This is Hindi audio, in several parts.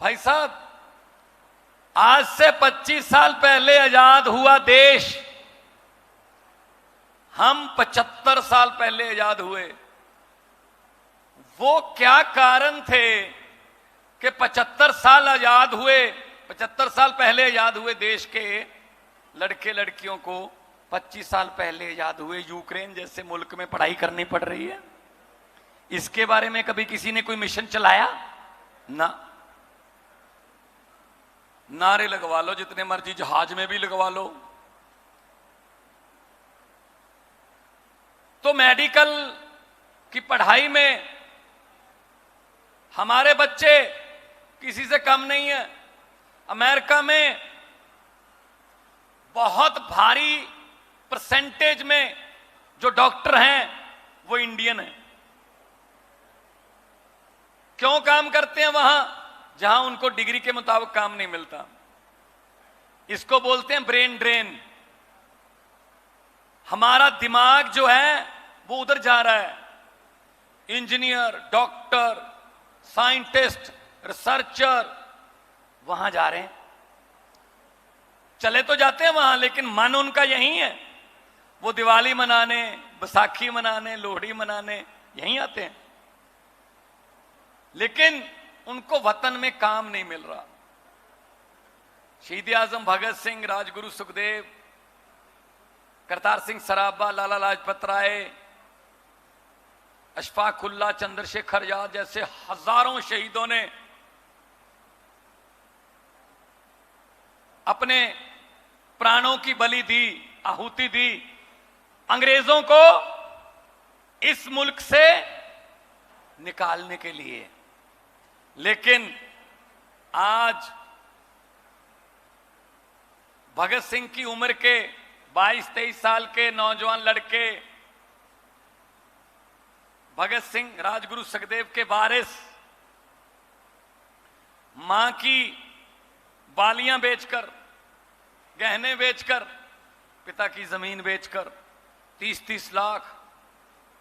भाई साहब, आज से 25 साल पहले आजाद हुआ देश, हम 75 साल पहले आजाद हुए। वो क्या कारण थे कि 75 साल आजाद हुए, 75 साल पहले आजाद हुए देश के लड़के लड़कियों को 25 साल पहले आजाद हुए यूक्रेन जैसे मुल्क में पढ़ाई करनी पड़ रही है? इसके बारे में कभी किसी ने कोई मिशन चलाया? ना। नारे लगवा लो जितने मर्जी, जहाज में भी लगवा लो। तो मेडिकल की पढ़ाई में हमारे बच्चे किसी से कम नहीं है। अमेरिका में बहुत भारी परसेंटेज में जो डॉक्टर हैं वो इंडियन हैं। क्यों काम करते हैं वहां जहां उनको डिग्री के मुताबिक काम नहीं मिलता? इसको बोलते हैं ब्रेन ड्रेन। हमारा दिमाग जो है वो उधर जा रहा है। इंजीनियर, डॉक्टर, साइंटिस्ट, रिसर्चर वहां जा रहे हैं। चले तो जाते हैं वहां, लेकिन मन उनका यहीं है। वो दिवाली मनाने, बैसाखी मनाने, लोहड़ी मनाने यहीं आते हैं, लेकिन उनको वतन में काम नहीं मिल रहा। शहीद आजम भगत सिंह, राजगुरु सुखदेव, करतार सिंह सराभा, लाला लाजपत राय, अशफाक उल्लाह, चंद्रशेखर आजाद जैसे हजारों शहीदों ने अपने प्राणों की बलि दी, आहुति दी अंग्रेजों को इस मुल्क से निकालने के लिए। लेकिन आज भगत सिंह की उम्र के 22-23 साल के नौजवान लड़के, भगत सिंह, राजगुरु सुखदेव के वारिस, मां की बालियां बेचकर, गहने बेचकर, पिता की जमीन बेचकर 30-30 लाख,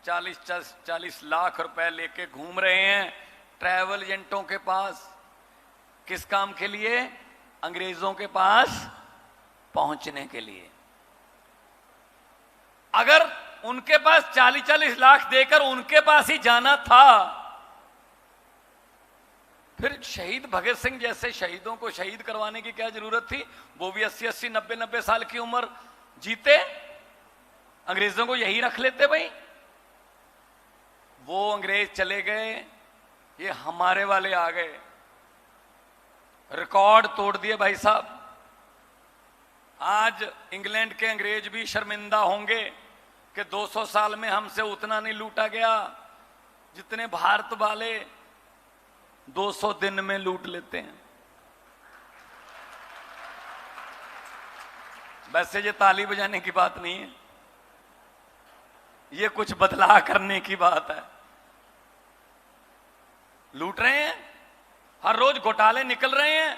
40-40 लाख रुपए लेके घूम रहे हैं ट्रैवल एजेंटों के पास। किस काम के लिए? अंग्रेजों के पास पहुंचने के लिए। अगर उनके पास 40-40 लाख देकर उनके पास ही जाना था, फिर शहीद भगत सिंह जैसे शहीदों को शहीद करवाने की क्या जरूरत थी? वो भी 80-80, 90-90 साल की उम्र जीते, अंग्रेजों को यही रख लेते भाई। वो अंग्रेज चले गए, ये हमारे वाले आ गए, रिकॉर्ड तोड़ दिए भाई साहब। आज इंग्लैंड के अंग्रेज भी शर्मिंदा होंगे कि 200 साल में हमसे उतना नहीं लूटा गया जितने भारत वाले 200 दिन में लूट लेते हैं। वैसे ये ताली बजाने की बात नहीं है, ये कुछ बदलाव करने की बात है। लूट रहे हैं, हर रोज घोटाले निकल रहे हैं।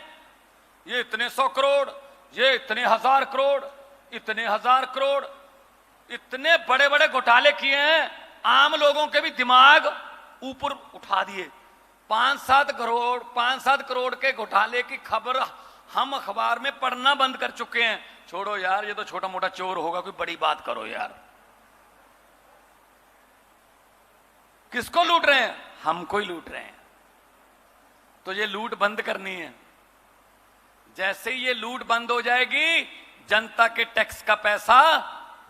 ये इतने 100 करोड़, ये इतने 1000 करोड़, इतने 1000 करोड़, इतने बड़े बड़े घोटाले किए हैं। आम लोगों के भी दिमाग ऊपर उठा दिए। 5-7 करोड़ के घोटाले की खबर हम अखबार में पढ़ना बंद कर चुके हैं। छोड़ो यार, ये तो छोटा मोटा चोर होगा, कोई बड़ी बात करो यार। किसको लूट रहे हैं? हमको ही लूट रहे हैं। तो ये लूट बंद करनी है। जैसे ही ये लूट बंद हो जाएगी, जनता के टैक्स का पैसा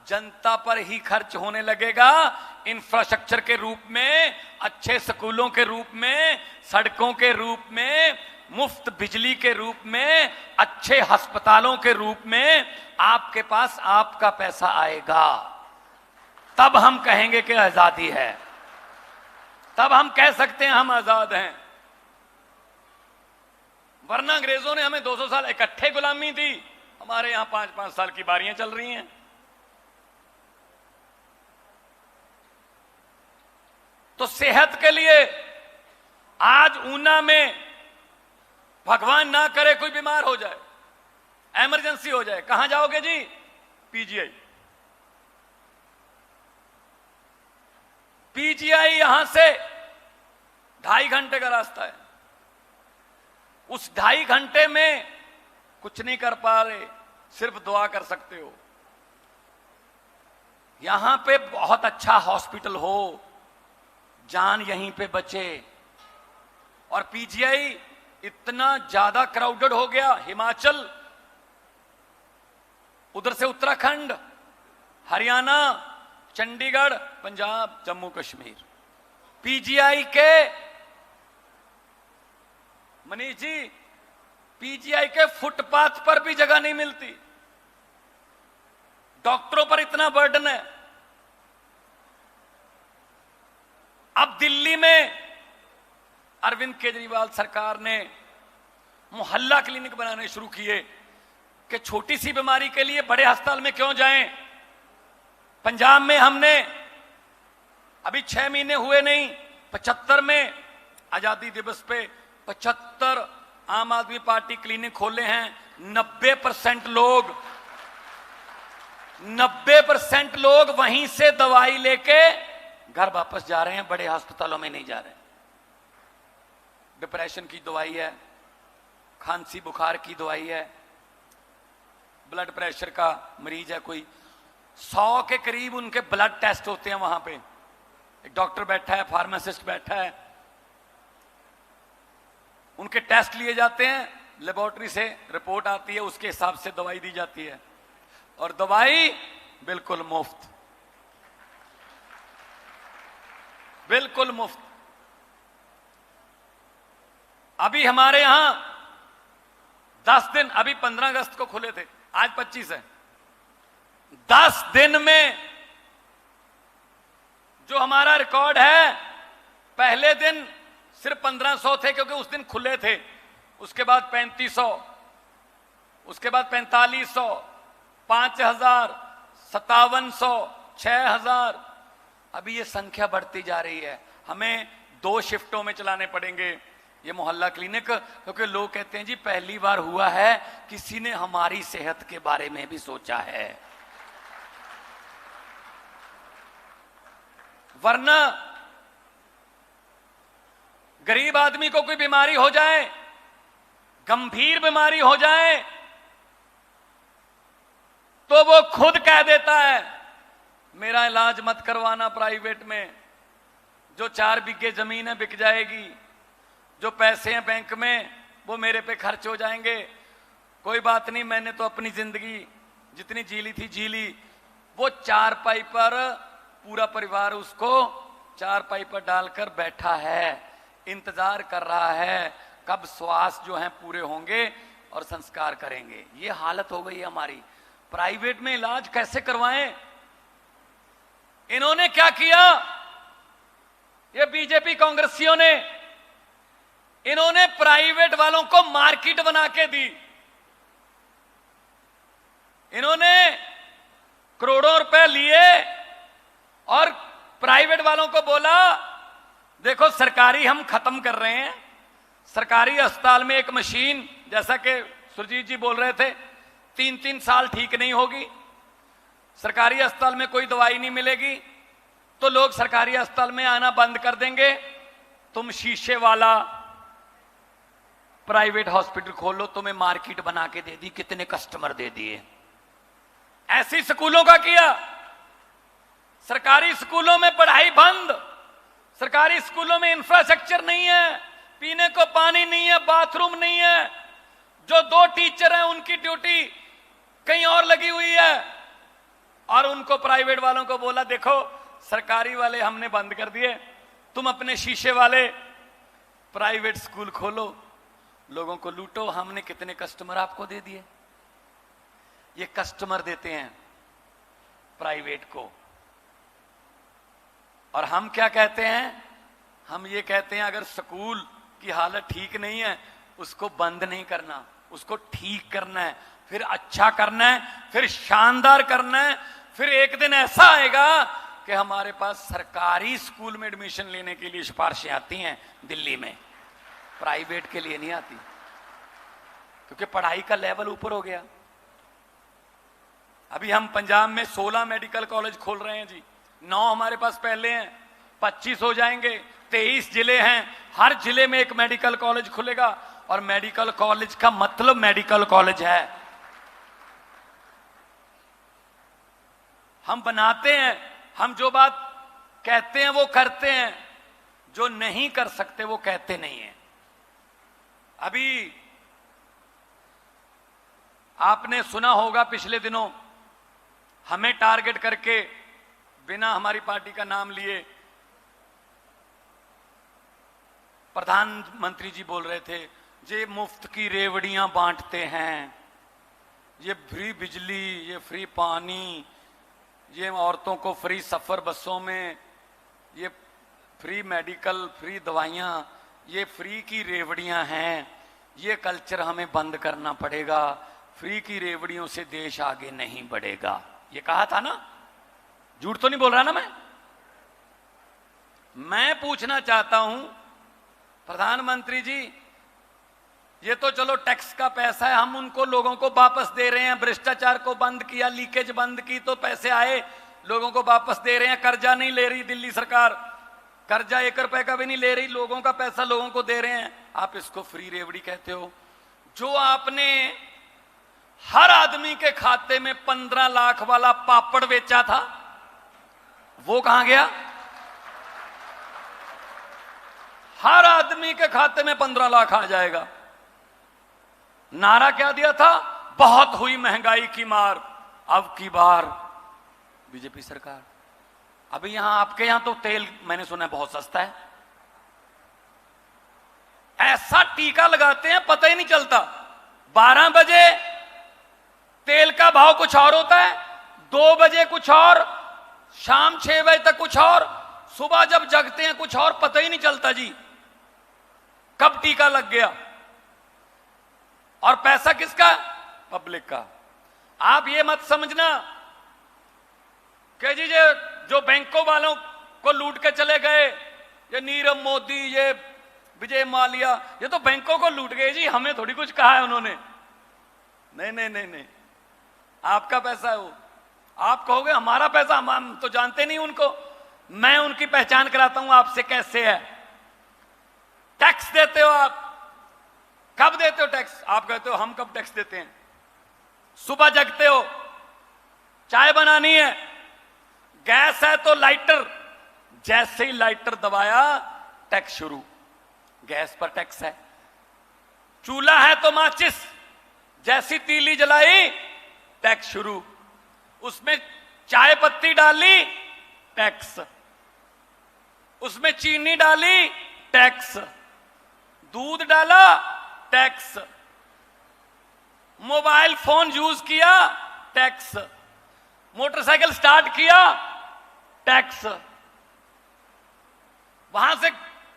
जनता पर ही खर्च होने लगेगा। इंफ्रास्ट्रक्चर के रूप में, अच्छे स्कूलों के रूप में, सड़कों के रूप में, मुफ्त बिजली के रूप में, अच्छे अस्पतालों के रूप में आपके पास आपका पैसा आएगा। तब हम कहेंगे कि आजादी है, तब हम कह सकते हैं हम आजाद हैं। वरना अंग्रेजों ने हमें 200 साल इकट्ठे गुलामी दी, हमारे यहां 5-5 साल की बारियां चल रही हैं। तो सेहत के लिए आज ऊना में भगवान ना करे कोई बीमार हो जाए, इमरजेंसी हो जाए, कहां जाओगे जी? पीजीआई। पीजीआई यहां से 2.5 घंटे का रास्ता है। उस 2.5 घंटे में कुछ नहीं कर पा रहे, सिर्फ दुआ कर सकते हो। यहां पे बहुत अच्छा हॉस्पिटल हो, जान यहीं पे बचे। और पीजीआई इतना ज्यादा क्राउडेड हो गया, हिमाचल, उधर से उत्तराखंड, हरियाणा, चंडीगढ़, पंजाब, जम्मू कश्मीर, पीजीआई के, मनीष जी, पीजीआई के फुटपाथ पर भी जगह नहीं मिलती। डॉक्टरों पर इतना बर्डन है। अब दिल्ली में अरविंद केजरीवाल सरकार ने मोहल्ला क्लिनिक बनाने शुरू किए कि छोटी सी बीमारी के लिए बड़े अस्पताल में क्यों जाएं। पंजाब में हमने अभी 6 महीने हुए नहीं, 75 में आजादी दिवस पे 75 आम आदमी पार्टी क्लिनिक खोले हैं। 90% लोग वहीं से दवाई लेके घर वापस जा रहे हैं, बड़े अस्पतालों में नहीं जा रहे। डिप्रेशन की दवाई है, खांसी बुखार की दवाई है, ब्लड प्रेशर का मरीज है कोई, 100 के करीब उनके ब्लड टेस्ट होते हैं वहां पे। एक डॉक्टर बैठा है, फार्मासिस्ट बैठा है, उनके टेस्ट लिए जाते हैं, लेबोरेटरी से रिपोर्ट आती है, उसके हिसाब से दवाई दी जाती है, और दवाई बिल्कुल मुफ्त, बिल्कुल मुफ्त। अभी हमारे यहां 10 दिन, अभी 15 अगस्त को खुले थे, आज 25 है, 10 दिन में जो हमारा रिकॉर्ड है, पहले दिन सिर्फ 1500 थे क्योंकि उस दिन खुले थे, उसके बाद 3500, उसके बाद 4500, 5000, 5700, 6000, अभी ये संख्या बढ़ती जा रही है। हमें 2 शिफ्टों में चलाने पड़ेंगे ये मोहल्ला क्लिनिक, क्योंकि लोग कहते हैं जी पहली बार हुआ है किसी ने हमारी सेहत के बारे में भी सोचा है। वरना गरीब आदमी को कोई बीमारी हो जाए, गंभीर बीमारी हो जाए, तो वो खुद कह देता है मेरा इलाज मत करवाना प्राइवेट में, जो 4 बिघे जमीन है बिक जाएगी, जो पैसे हैं बैंक में वो मेरे पे खर्च हो जाएंगे, कोई बात नहीं, मैंने तो अपनी जिंदगी जितनी जी ली थी जी ली। वो 4पाई पर पूरा परिवार उसको 4पाई पर डालकर बैठा है, इंतजार कर रहा है कब श्वास जो हैं पूरे होंगे और संस्कार करेंगे। ये हालत हो गई है हमारी। प्राइवेट में इलाज कैसे करवाएं? इन्होंने क्या किया, ये बीजेपी कांग्रेसियों ने, इन्होंने प्राइवेट वालों को मार्केट बना के दी। इन्होंने करोड़ों रुपए लिए और प्राइवेट वालों को बोला देखो सरकारी हम खत्म कर रहे हैं, सरकारी अस्पताल में एक मशीन, जैसा कि सुरजीत जी बोल रहे थे, 3-3 साल ठीक नहीं होगी, सरकारी अस्पताल में कोई दवाई नहीं मिलेगी, तो लोग सरकारी अस्पताल में आना बंद कर देंगे। तुम शीशे वाला प्राइवेट हॉस्पिटल खोलो, तुम्हें मार्केट बना के दे दी, कितने कस्टमर दे दिए। ऐसी स्कूलों का किया। सरकारी स्कूलों में पढ़ाई बंद, सरकारी स्कूलों में इंफ्रास्ट्रक्चर नहीं है, पीने को पानी नहीं है, बाथरूम नहीं है, जो 2 टीचर हैं उनकी ड्यूटी कहीं और लगी हुई है, और उनको प्राइवेट वालों को बोला देखो सरकारी वाले हमने बंद कर दिए, तुम अपने शीशे वाले प्राइवेट स्कूल खोलो, लोगों को लूटो। हमने कितने कस्टमर आपको दे दिए। ये कस्टमर देते हैं प्राइवेट को, और हम क्या कहते हैं, हम ये कहते हैं अगर स्कूल की हालत ठीक नहीं है उसको बंद नहीं करना, उसको ठीक करना है, फिर अच्छा करना है, फिर शानदार करना है। फिर एक दिन ऐसा आएगा कि हमारे पास सरकारी स्कूल में एडमिशन लेने के लिए सिफारिशें आती हैं दिल्ली में, प्राइवेट के लिए नहीं आती, क्योंकि पढ़ाई का लेवल ऊपर हो गया। अभी हम पंजाब में 16 मेडिकल कॉलेज खोल रहे हैं जी, 9 हमारे पास पहले हैं, 25 हो जाएंगे, 23 जिले हैं, हर जिले में एक मेडिकल कॉलेज खुलेगा, और मेडिकल कॉलेज का मतलब मेडिकल कॉलेज है। हम बनाते हैं, हम जो बात कहते हैं वो करते हैं, जो नहीं कर सकते वो कहते नहीं हैं। अभी आपने सुना होगा पिछले दिनों हमें टारगेट करके बिना हमारी पार्टी का नाम लिए प्रधानमंत्री जी बोल रहे थे ये मुफ्त की रेवड़ियां बांटते हैं, ये फ्री बिजली, ये फ्री पानी, ये औरतों को फ्री सफर बसों में, ये फ्री मेडिकल, फ्री दवाइयां, ये फ्री की रेवड़ियां हैं, ये कल्चर हमें बंद करना पड़ेगा, फ्री की रेवड़ियों से देश आगे नहीं बढ़ेगा। ये कहा था ना, झूठ तो नहीं बोल रहा ना मैं पूछना चाहता हूं प्रधानमंत्री जी, ये तो चलो टैक्स का पैसा है, हम उनको लोगों को वापस दे रहे हैं, भ्रष्टाचार को बंद किया, लीकेज बंद की तो पैसे आए, लोगों को वापस दे रहे हैं, कर्जा नहीं ले रही दिल्ली सरकार, कर्जा 1 रुपए का भी नहीं ले रही, लोगों का पैसा लोगों को दे रहे हैं, आप इसको फ्री रेवड़ी कहते हो। जो आपने हर आदमी के खाते में 15 लाख वाला पापड़ बेचा था वो कहां गया? हर आदमी के खाते में 15 लाख आ जाएगा। नारा क्या दिया था? बहुत हुई महंगाई की मार, अब की बार बीजेपी सरकार। अभी यहां आपके यहां तो तेल मैंने सुना है बहुत सस्ता है, ऐसा टीका लगाते हैं पता ही नहीं चलता। 12 बजे तेल का भाव कुछ और होता है, 2 बजे कुछ और, शाम 6 बजे तक कुछ और, सुबह जब जगते हैं कुछ और, पता ही नहीं चलता जी कब टीका लग गया। और पैसा किसका? पब्लिक का। आप ये मत समझना कि जी जो बैंकों वालों को लूट के चले गए, ये नीरव मोदी, ये विजय माल्या, ये तो बैंकों को लूट गए जी, हमें थोड़ी कुछ कहा है उन्होंने। नहीं नहीं नहीं नहीं, आपका पैसा है वो। आप कहोगे हमारा पैसा, हम तो जानते नहीं उनको। मैं उनकी पहचान कराता हूं आपसे कैसे है। टैक्स देते हो आप, कब देते हो टैक्स? आप कहते हो हम कब टैक्स देते हैं? सुबह जगते हो, चाय बनानी है, गैस है तो लाइटर, जैसे ही लाइटर दबाया टैक्स शुरू, गैस पर टैक्स है। चूल्हा है तो माचिस, जैसी तीली जलाई टैक्स शुरू, उसमें चाय पत्ती डाली टैक्स, उसमें चीनी डाली टैक्स, दूध डाला टैक्स, मोबाइल फोन यूज किया टैक्स, मोटरसाइकिल स्टार्ट किया टैक्स, वहां से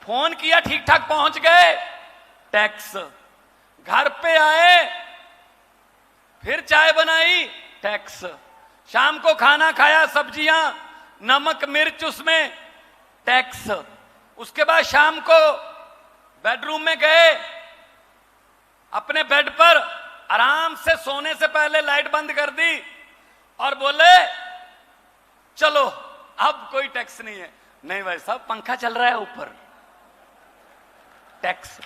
फोन किया ठीक ठाक पहुंच गए टैक्स, घर पे आए फिर चाय बनाई टैक्स, शाम को खाना खाया, सब्जियां, नमक मिर्च उसमें टैक्स, उसके बाद शाम को बेडरूम में गए, अपने बेड पर आराम से सोने से पहले लाइट बंद कर दी और बोले चलो अब कोई टैक्स नहीं है। नहीं भाई साहब, पंखा चल रहा है ऊपर, टैक्स,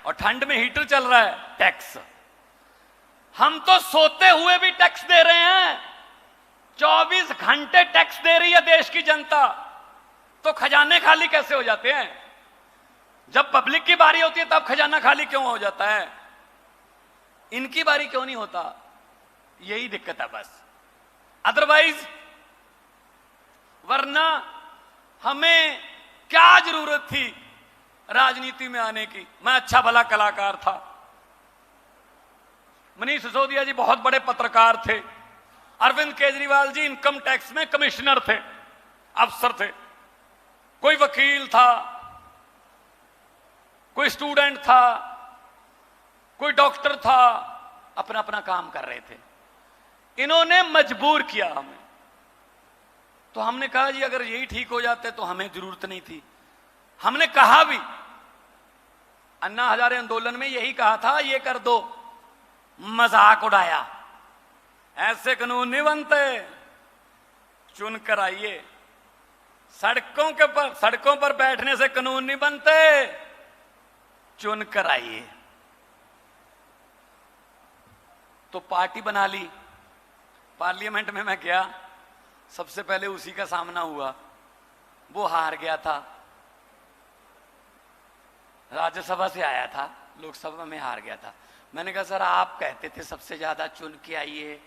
और ठंड में हीटर चल रहा है, टैक्स। हम तो सोते हुए भी टैक्स दे रहे हैं, 24 घंटे टैक्स दे रही है देश की जनता, तो खजाने खाली कैसे हो जाते हैं? जब पब्लिक की बारी होती है तब खजाना खाली क्यों हो जाता है? इनकी बारी क्यों नहीं होता? यही दिक्कत है बस। अदरवाइज वरना हमें क्या जरूरत थी राजनीति में आने की? मैं अच्छा भला कलाकार था, मनीष सिसोदिया जी बहुत बड़े पत्रकार थे, अरविंद केजरीवाल जी इनकम टैक्स में कमिश्नर थे, अफसर थे, कोई वकील था, कोई स्टूडेंट था, कोई डॉक्टर था, अपना अपना काम कर रहे थे। इन्होंने मजबूर किया हमें, तो हमने कहा जी अगर यही ठीक हो जाते तो हमें जरूरत नहीं थी। हमने कहा भी, अन्ना हजारे आंदोलन में यही कहा था, ये कर दो, मजाक उड़ाया, ऐसे कानून नहीं बनते, चुन कर आइए, सड़कों पर बैठने से कानून नहीं बनते, चुन कर आइए। तो पार्टी बना ली। पार्लियामेंट में मैं गया, सबसे पहले उसी का सामना हुआ। वो हार गया था, राज्यसभा से आया था, लोकसभा में हार गया था। मैंने कहा सर आप कहते थे सबसे ज्यादा चुन के आइए,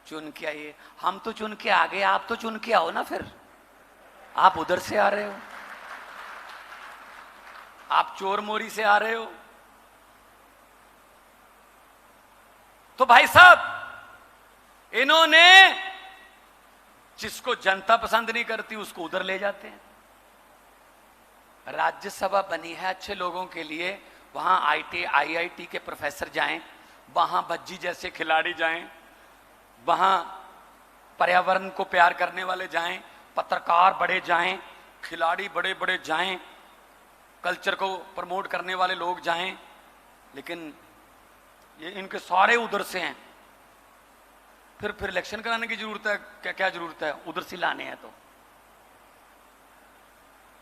चुन के आइए। हम तो चुन के आ गए, आप तो चुन के आओ ना। फिर आप उधर से आ रहे हो, आप चोर मोरी से आ रहे हो। तो भाई साहब इन्होंने जिसको जनता पसंद नहीं करती उसको उधर ले जाते हैं। राज्यसभा बनी है अच्छे लोगों के लिए, वहां IIT के प्रोफेसर जाएं, वहां भज्जी जैसे खिलाड़ी जाएं, वहां पर्यावरण को प्यार करने वाले जाएं, पत्रकार बड़े जाएं, खिलाड़ी बड़े बड़े जाएं, कल्चर को प्रमोट करने वाले लोग जाएं। लेकिन ये इनके सारे उधर से हैं। फिर इलेक्शन कराने की जरूरत है क्या? क्या जरूरत है? उधर से लाने हैं।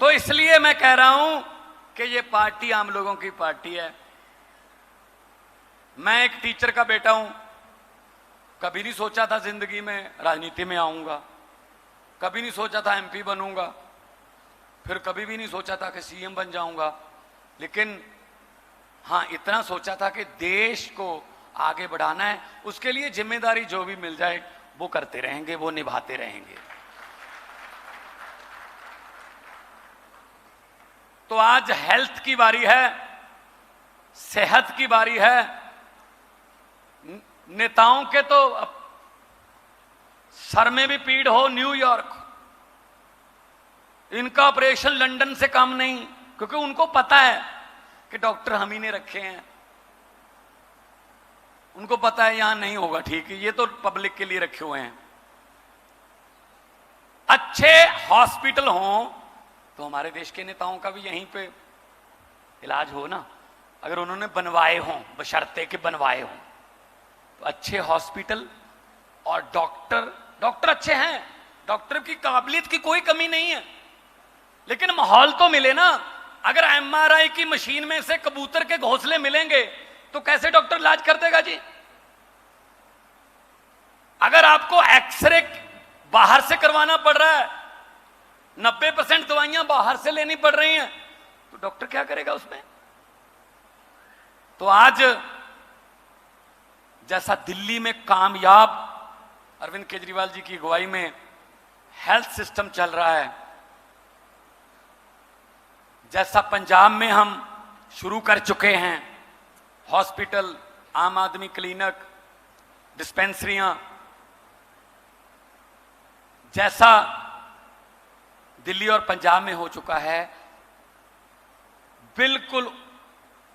तो इसलिए मैं कह रहा हूं कि ये पार्टी आम लोगों की पार्टी है। मैं एक टीचर का बेटा हूं, कभी नहीं सोचा था जिंदगी में राजनीति में आऊंगा, कभी नहीं सोचा था MP बनूंगा, फिर कभी भी नहीं सोचा था कि CM बन जाऊंगा। लेकिन हाँ इतना सोचा था कि देश को आगे बढ़ाना है, उसके लिए जिम्मेदारी जो भी मिल जाए वो करते रहेंगे, वो निभाते रहेंगे। तो आज हेल्थ की बारी है, सेहत की बारी है। नेताओं के तो सर में भी पीड़ हो न्यूयॉर्क, इनका ऑपरेशन लंदन से कम नहीं, क्योंकि उनको पता है कि डॉक्टर हम ही ने रखे हैं। उनको पता है यहां नहीं होगा ठीक है, ये तो पब्लिक के लिए रखे हुए हैं। अच्छे हॉस्पिटल हों तो हमारे देश के नेताओं का भी यहीं पे इलाज हो ना। अगर उन्होंने बनवाए हों, बशर्ते के बनवाए हों, तो अच्छे हॉस्पिटल और डॉक्टर अच्छे हैं, डॉक्टर की काबिलियत की कोई कमी नहीं है, लेकिन माहौल तो मिले ना। अगर MRI की मशीन में से कबूतर के घोंसले मिलेंगे तो कैसे डॉक्टर इलाज कर देगा जी? अगर आपको एक्सरे बाहर से करवाना पड़ रहा है, 90% दवाइयां बाहर से लेनी पड़ रही हैं, तो डॉक्टर क्या करेगा उसमें? तो आज जैसा दिल्ली में कामयाब अरविंद केजरीवाल जी की अगुवाई में हेल्थ सिस्टम चल रहा है, जैसा पंजाब में हम शुरू कर चुके हैं, हॉस्पिटल, आम आदमी क्लिनिक, डिस्पेंसरियां, जैसा दिल्ली और पंजाब में हो चुका है, बिल्कुल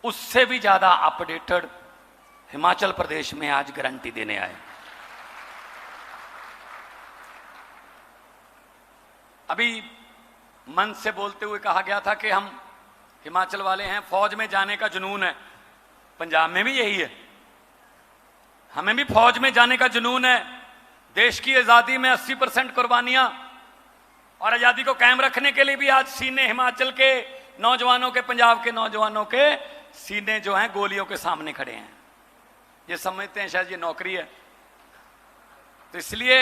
उससे भी ज्यादा अपडेटेड हिमाचल प्रदेश में आज गारंटी देने आए। अभी मन से बोलते हुए कहा गया था कि हम हिमाचल वाले हैं, फौज में जाने का जुनून है। पंजाब में भी यही है, हमें भी फौज में जाने का जुनून है। देश की आजादी में 80% कुर्बानियां, और आजादी को कायम रखने के लिए भी आज सीने हिमाचल के नौजवानों के, पंजाब के नौजवानों के सीने जो हैं गोलियों के सामने खड़े हैं। ये समझते हैं शायद ये नौकरी है। तो इसलिए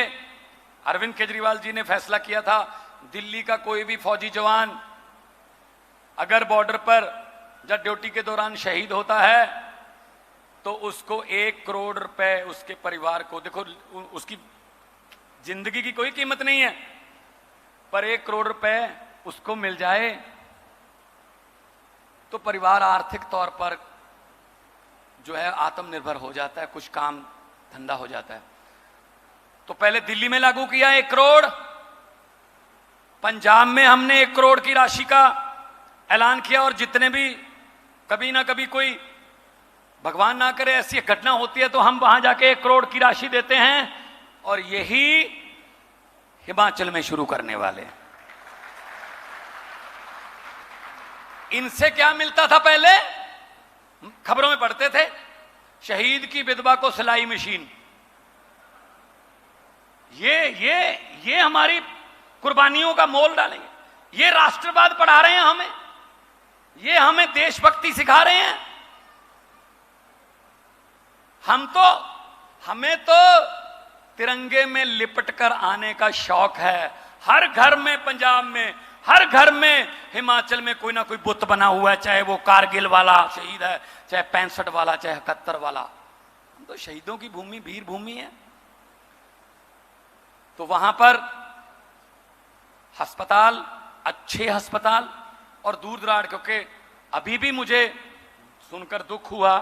अरविंद केजरीवाल जी ने फैसला किया था, दिल्ली का कोई भी फौजी जवान अगर बॉर्डर पर जब ड्यूटी के दौरान शहीद होता है तो उसको 1 करोड़ रुपए उसके परिवार को, देखो उसकी जिंदगी की कोई कीमत नहीं है, पर 1 करोड़ रुपए उसको मिल जाए तो परिवार आर्थिक तौर पर जो है आत्मनिर्भर हो जाता है, कुछ काम धंधा हो जाता है। तो पहले दिल्ली में लागू किया 1 करोड़, पंजाब में हमने 1 करोड़ की राशि का ऐलान किया, और जितने भी कभी ना कभी कोई भगवान ना करे ऐसी घटना होती है तो हम वहां जाके 1 करोड़ की राशि देते हैं, और यही हिमाचल में शुरू करने वाले। इनसे क्या मिलता था पहले? खबरों में पढ़ते थे, शहीद की विधवा को सिलाई मशीन। ये हमारी कुर्बानियों का मोल डालेंगे। ये राष्ट्रवाद पढ़ा रहे हैं हमें, ये हमें देशभक्ति सिखा रहे हैं। हमें तो तिरंगे में लिपटकर आने का शौक है। हर घर में, पंजाब में हर घर में, हिमाचल में कोई ना कोई बुत बना हुआ है, चाहे वो कारगिल वाला शहीद है, चाहे 65 वाला, चाहे 71 वाला। हम तो शहीदों की भूमि, वीर भूमि है। तो वहां पर अस्पताल, अच्छे अस्पताल और दूर दराज, क्योंकि अभी भी मुझे सुनकर दुख हुआ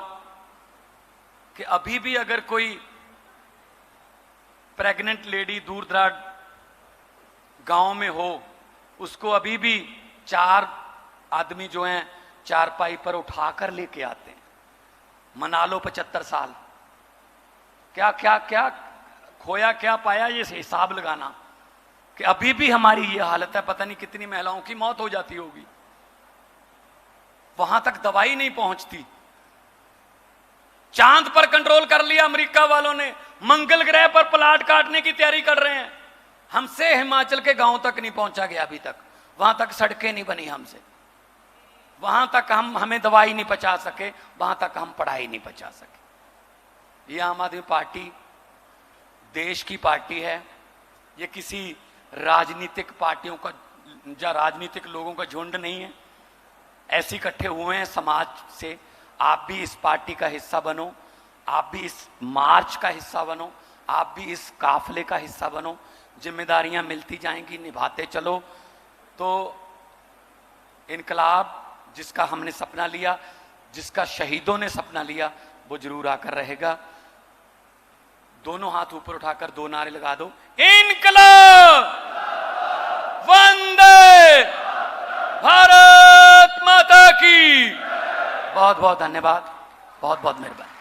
कि अभी भी अगर कोई प्रेग्नेंट लेडी दूर दराज गांव में हो, उसको अभी भी 4 आदमी जो हैं चारपाई पर उठाकर लेके आते हैं। मना लो 75 साल, क्या क्या क्या खोया, क्या पाया, ये हिसाब लगाना कि अभी भी हमारी ये हालत है। पता नहीं कितनी महिलाओं की मौत हो जाती होगी, वहां तक दवाई नहीं पहुंचती। चांद पर कंट्रोल कर लिया अमेरिका वालों ने, मंगल ग्रह पर प्लाट काटने की तैयारी कर रहे हैं। हमसे हिमाचल के गांव तक नहीं पहुंचा गया अभी तक, वहां तक सड़कें नहीं बनी हमसे, वहां तक हमें दवाई नहीं पहुंचा सके, वहां तक हम पढ़ाई नहीं पहुंचा सके। ये आम आदमी पार्टी देश की पार्टी है, ये किसी राजनीतिक पार्टियों का या राजनीतिक लोगों का झुंड नहीं है। ऐसे इकट्ठे हुए हैं समाज से। आप भी इस पार्टी का हिस्सा बनो, आप भी इस मार्च का हिस्सा बनो, आप भी इस काफले का हिस्सा बनो। जिम्मेदारियां मिलती जाएंगी, निभाते चलो, तो इनकलाब जिसका हमने सपना लिया, जिसका शहीदों ने सपना लिया, वो जरूर आकर रहेगा। दोनों हाथ ऊपर उठाकर 2 नारे लगा दो, इनकलाब, वंदे भारत माता की। बहुत बहुत धन्यवाद, बहुत बहुत मेहरबानी।